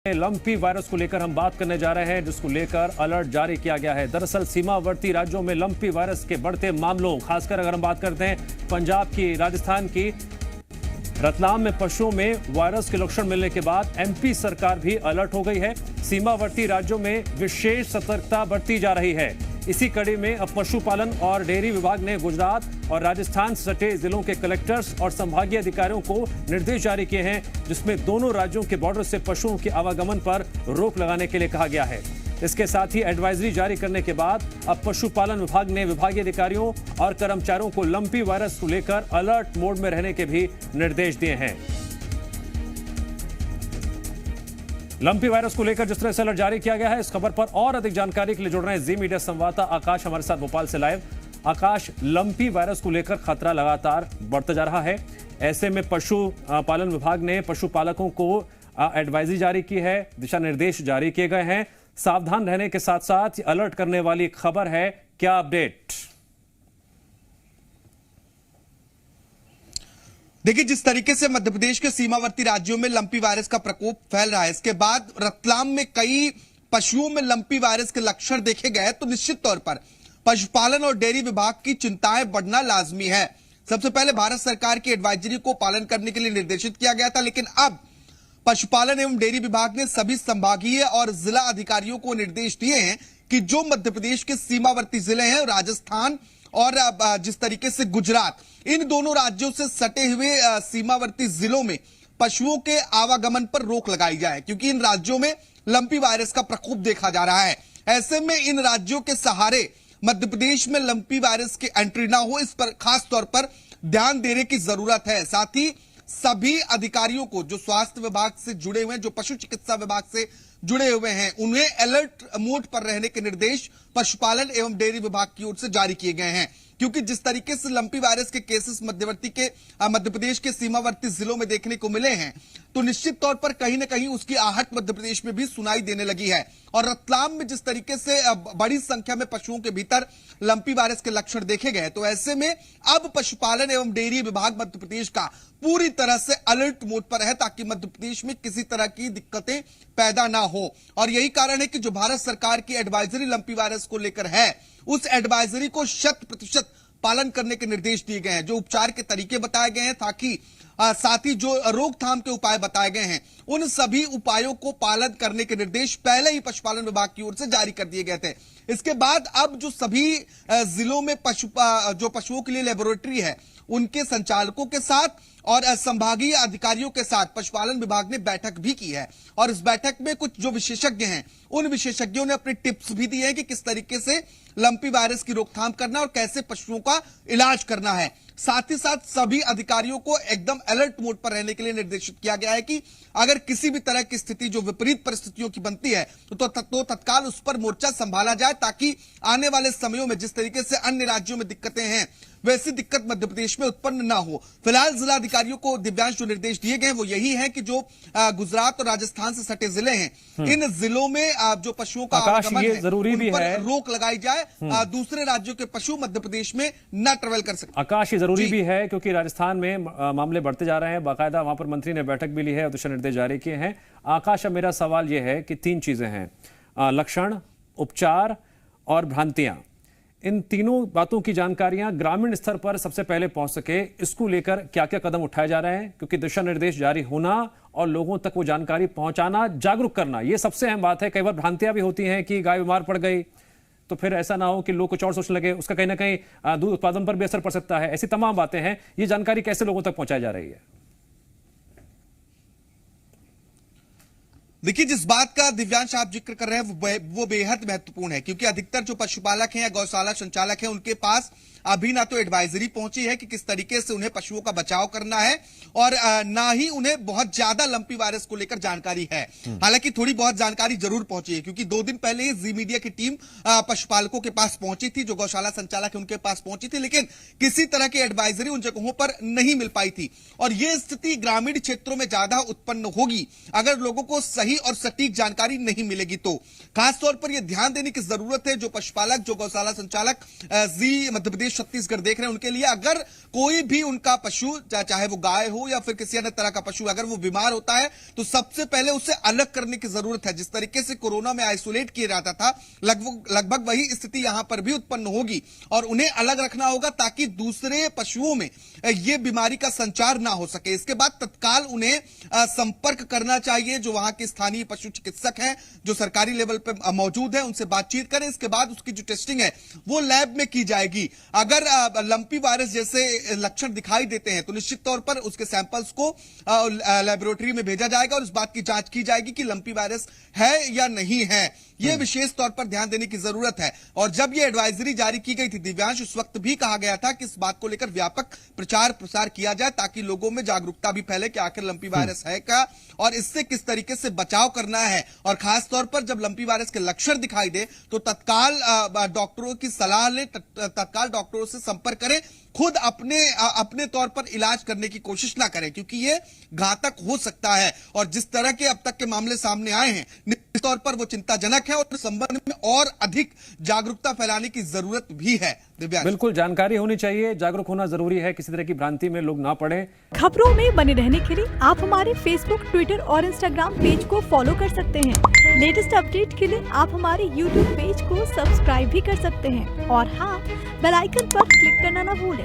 Lumpy virus को लेकर हम बात करने जा रहे हैं, जिसको लेकर अलर्ट जारी किया गया है। दरअसल सीमावर्ती राज्यों में लंपी वायरस के बढ़ते मामलों, खासकर अगर हम बात करते हैं पंजाब की, राजस्थान की, रतलाम में पशुओं में वायरस के लक्षण मिलने के बाद एमपी सरकार भी अलर्ट हो गई है। सीमावर्ती राज्यों में विशेष सतर्कता बरती जा रही है। इसी कड़ी में अब पशुपालन और डेयरी विभाग ने गुजरात और राजस्थान से सटे जिलों के कलेक्टर्स और संभागीय अधिकारियों को निर्देश जारी किए हैं, जिसमें दोनों राज्यों के बॉर्डर से पशुओं के आवागमन पर रोक लगाने के लिए कहा गया है। इसके साथ ही एडवाइजरी जारी करने के बाद अब पशुपालन विभाग ने विभागीय अधिकारियों और कर्मचारियों को लंपी वायरस को लेकर अलर्ट मोड में रहने के भी निर्देश दिए हैं। लंपी वायरस को लेकर जिस तरह से अलर्ट जारी किया गया है, इस खबर पर और अधिक जानकारी के लिए जुड़ रहे हैं जी मीडिया संवाददाता आकाश हमारे साथ भोपाल से लाइव। आकाश, लंपी वायरस को लेकर खतरा लगातार बढ़ता जा रहा है। ऐसे में पशुपालन विभाग ने पशुपालकों को एडवाइजरी जारी की है, दिशा निर्देश जारी किए गए हैं। सावधान रहने के साथ साथ अलर्ट करने वाली खबर है, क्या अपडेट? देखिए, जिस तरीके से मध्य प्रदेश के सीमावर्ती राज्यों में लंपी वायरस का प्रकोप फैल रहा है, इसके बाद रतलाम में कई पशुओं में लंपी वायरस के लक्षण देखे गए, तो निश्चित तौर पर पशुपालन और डेयरी विभाग की चिंताएं बढ़ना लाजमी है। सबसे पहले भारत सरकार की एडवाइजरी को पालन करने के लिए निर्देशित किया गया था, लेकिन अब पशुपालन एवं डेयरी विभाग ने सभी संभागीय और जिला अधिकारियों को निर्देश दिए हैं कि जो मध्य प्रदेश के सीमावर्ती जिले हैं, राजस्थान और जिस तरीके से गुजरात, इन दोनों राज्यों से सटे हुए सीमावर्ती जिलों में पशुओं के आवागमन पर रोक लगाई जाए, क्योंकि इन राज्यों में लंपी वायरस का प्रकोप देखा जा रहा है। ऐसे में इन राज्यों के सहारे मध्य प्रदेश में लंपी वायरस की एंट्री ना हो, इस पर खास तौर पर ध्यान देने की जरूरत है। साथ ही सभी अधिकारियों को जो स्वास्थ्य विभाग से जुड़े हुए हैं, जो पशु चिकित्सा विभाग से जुड़े हुए हैं, उन्हें अलर्ट मोड पर रहने के निर्देश पशुपालन एवं डेयरी विभाग की ओर से जारी किए गए हैं, क्योंकि जिस तरीके से लंपी वायरस के केसेस मध्य प्रदेश के सीमावर्ती जिलों में देखने को मिले हैं, तो निश्चित तौर पर कहीं ना कहीं उसकी आहट मध्य प्रदेश में भी सुनाई देने लगी है। और रतलाम में जिस तरीके से बड़ी संख्या में पशुओं के भीतर लंपी वायरस के लक्षण देखे गए, तो ऐसे में अब पशुपालन एवं डेयरी विभाग मध्य प्रदेश का पूरी तरह से अलर्ट मोड पर है, ताकि मध्य प्रदेश में किसी तरह की दिक्कतें पैदा ना हो। और यही कारण है कि जो भारत सरकार की एडवाइजरी लंपी वायरस को लेकर है, उस एडवाइजरी को 100% पालन करने के निर्देश दिए गए हैं। जो उपचार के तरीके बताए गए हैं, ताकि साथ ही जो रोकथाम के उपाय बताए गए हैं, उन सभी उपायों को पालन करने के निर्देश पहले ही पशुपालन विभाग की ओर से जारी कर दिए गए थे। इसके बाद अब जो सभी जिलों में जो पशुओं के लिए लेबोरेटरी है, उनके संचालकों के साथ और संभागीय अधिकारियों के साथ पशुपालन विभाग ने बैठक भी की है। और इस बैठक में कुछ जो विशेषज्ञ हैं, उन विशेषज्ञों ने अपने टिप्स भी दिए हैं कि किस तरीके से लंपी वायरस की रोकथाम करना और कैसे पशुओं का इलाज करना है। साथ ही साथ सभी अधिकारियों को एकदम अलर्ट मोड पर रहने के लिए निर्देशित किया गया है कि अगर किसी भी तरह की स्थिति जो विपरीत परिस्थितियों की बनती है, तो तत्काल उस पर मोर्चा संभाला जाए, ताकि आने वाले समयों में जिस तरीके से अन्य राज्यों में दिक्कतें हैं, वैसी दिक्कत मध्य प्रदेश में उत्पन्न ना हो। फिलहाल जिला अधिकारियों को दिव्यांश जो निर्देश दिए गए वो यही है कि जो गुजरात और राजस्थान से सटे जिले हैं, इन जिलों में जो पशुओं का आवागमन है, जरूरी भी है, रोक लगाई जाए, दूसरे राज्यों के पशु मध्य प्रदेश में न ट्रेवल कर सकते। आकाश, ये जरूरी भी है क्योंकि राजस्थान में मामले बढ़ते जा रहे हैं। बाकायदा वहां पर मंत्री ने बैठक भी ली है और दिशा निर्देश जारी किए हैं। आकाश, अब मेरा सवाल यह है कि 3 चीजें हैं, लक्षण, उपचार और भ्रांतियां। इन तीनों बातों की जानकारियां ग्रामीण स्तर पर सबसे पहले पहुंच सके, इसको लेकर क्या क्या कदम उठाए जा रहे हैं? क्योंकि दिशा निर्देश जारी होना और लोगों तक वो जानकारी पहुंचाना, जागरूक करना, ये सबसे अहम बात है। कई बार भ्रांतियां भी होती हैं कि गाय बीमार पड़ गई तो फिर ऐसा ना हो कि लोग कुछ और सोचने लगे, उसका कहीं ना कहीं दूध उत्पादन पर भी असर पड़ सकता है। ऐसी तमाम बातें हैं, ये जानकारी कैसे लोगों तक पहुंचाई जा रही है? देखिए, जिस बात का दिव्यांश आप जिक्र कर रहे हैं वो बेहद महत्वपूर्ण है, क्योंकि अधिकतर जो पशुपालक हैं या गौशाला संचालक हैं, उनके पास अभी ना तो एडवाइजरी पहुंची है कि किस तरीके से उन्हें पशुओं का बचाव करना है, और ना ही उन्हें बहुत ज्यादा लंपी वायरस को लेकर जानकारी है। हालांकि थोड़ी बहुत जानकारी जरूर पहुंची है, क्योंकि 2 दिन पहले ही जी मीडिया की टीम पशुपालकों के पास पहुंची थी, जो गौशाला संचालक है उनके पास पहुंची थी, लेकिन किसी तरह की एडवाइजरी उन जगहों पर नहीं मिल पाई थी। और यह स्थिति ग्रामीण क्षेत्रों में ज्यादा उत्पन्न होगी अगर लोगों को सही सही और सटीक जानकारी नहीं मिलेगी। तो खासतौर पर यह ध्यान देने की जरूरत है, जो पशुपालक, जो गौशाला संचालक जी मध्य प्रदेश छत्तीसगढ़ देख रहे हैं, उनके लिए अगर कोई भी उनका पशु, चाहे वो गाय हो या फिर किसी अन्य तरह का पशु, अगर वो बीमार होता है तो सबसे पहले उसे अलग करने की जरूरत है। जिस तरीके से कोरोना में आइसोलेट किया जाता था, लगभग वही स्थिति यहां पर भी उत्पन्न होगी और उन्हें अलग रखना होगा ताकि दूसरे पशुओं में यह बीमारी का संचार ना हो सके। इसके बाद तत्काल उन्हें संपर्क करना चाहिए, जो वहां के स्थानीय पशु चिकित्सक हैं, जो सरकारी लेवल पर मौजूद है, उनसे बातचीत करें। इसके बाद उसकी जो टेस्टिंग है वो लैब में की जाएगी। अगर लंपी वायरस जैसे लक्षण दिखाई देते हैं तो निश्चित तौर पर उसके सैंपल्स को लेबोरेटरी में भेजा जाएगा और इस बात की जांच की जाएगी कि लंपी वायरस है या नहीं है। यह विशेष तौर पर ध्यान देने की जरूरत है। और जब यह एडवाइजरी जारी की गई थी दिव्यांश, उस वक्त भी कहा गया था कि इस बात को लेकर व्यापक प्रचार प्रसार किया जाए ताकि लोगों में जागरूकता भी फैले कि आखिर लंपी वायरस है क्या और इससे किस तरीके से बचाव करना है। और खासतौर पर जब लंपी वायरस के लक्षण दिखाई दे तो तत्काल डॉक्टरों की सलाह लें, तत्काल डॉक्टरों से संपर्क करें, खुद अपने तौर पर इलाज करने की कोशिश ना करें, क्योंकि ये घातक हो सकता है। और जिस तरह के अब तक के मामले सामने आए हैं, निश्चित तौर पर वो चिंताजनक है और इस संबंध में और अधिक जागरूकता फैलाने की जरूरत भी है। दिव्यांश, बिल्कुल जानकारी होनी चाहिए, जागरूक होना जरूरी है, किसी तरह की भ्रांति में लोग ना पड़े। खबरों में बने रहने के लिए आप हमारे फेसबुक, ट्विटर और इंस्टाग्राम पेज को फॉलो कर सकते हैं। लेटेस्ट अपडेट के लिए आप हमारे यूट्यूब पेज को सब्सक्राइब भी कर सकते हैं और हाँ, बेल आइकन पर क्लिक करना ना भूलें।